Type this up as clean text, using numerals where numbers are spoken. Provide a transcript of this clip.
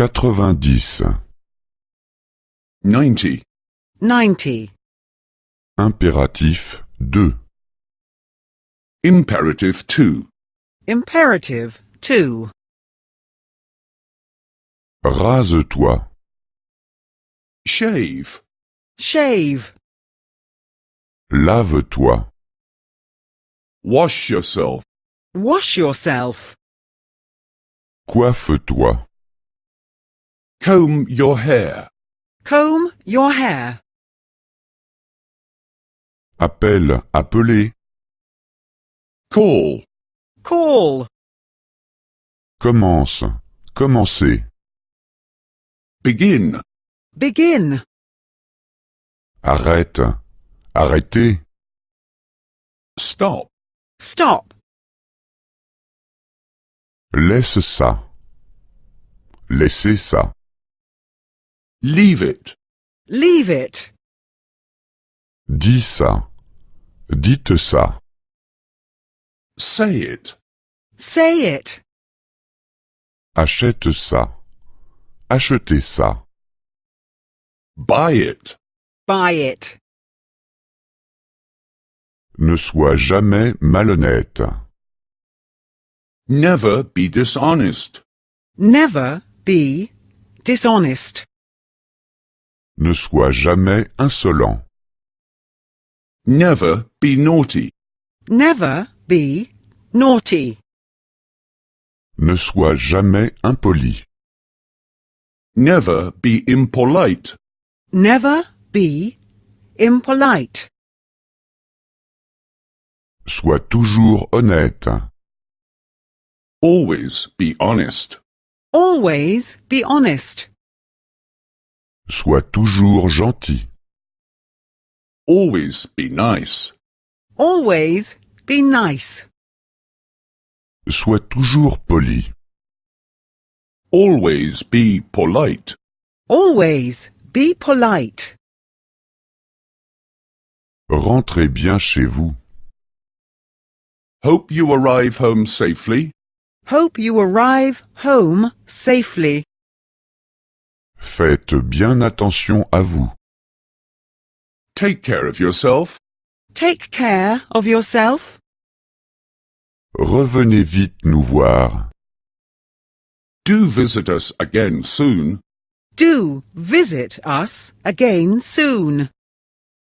90. 90. 90. Impératif 2. Imperative 2. Imperative 2. Rase-toi. Shave. Shave. Lave-toi. Wash yourself. Wash yourself. Coiffe-toi. Comb your hair. Comb your hair. Appelle, appeler. Call. Call. Commence, commencer. Begin. Begin. Arrête, arrêter. Stop. Stop. Laisse ça. Laissez ça. Leave it. Leave it. Dis ça. Dites ça. Say it. Say it. Achète ça. Achetez ça. Buy it. Buy it. Ne sois jamais malhonnête. Never be dishonest. Never be dishonest. Ne sois jamais insolent. Never be naughty. Never be naughty. Ne sois jamais impoli. Never be impolite. Never be impolite. Sois toujours honnête. Always be honest. Always be honest. Sois toujours gentil. Always be nice. Always be nice. Sois toujours poli. Always be polite. Always be polite. Rentrez bien chez vous. Hope you arrive home safely. Hope you arrive home safely. Faites bien attention à vous. Take care of yourself. Take care of yourself. Revenez vite nous voir. Do visit us again soon. Do visit us again soon.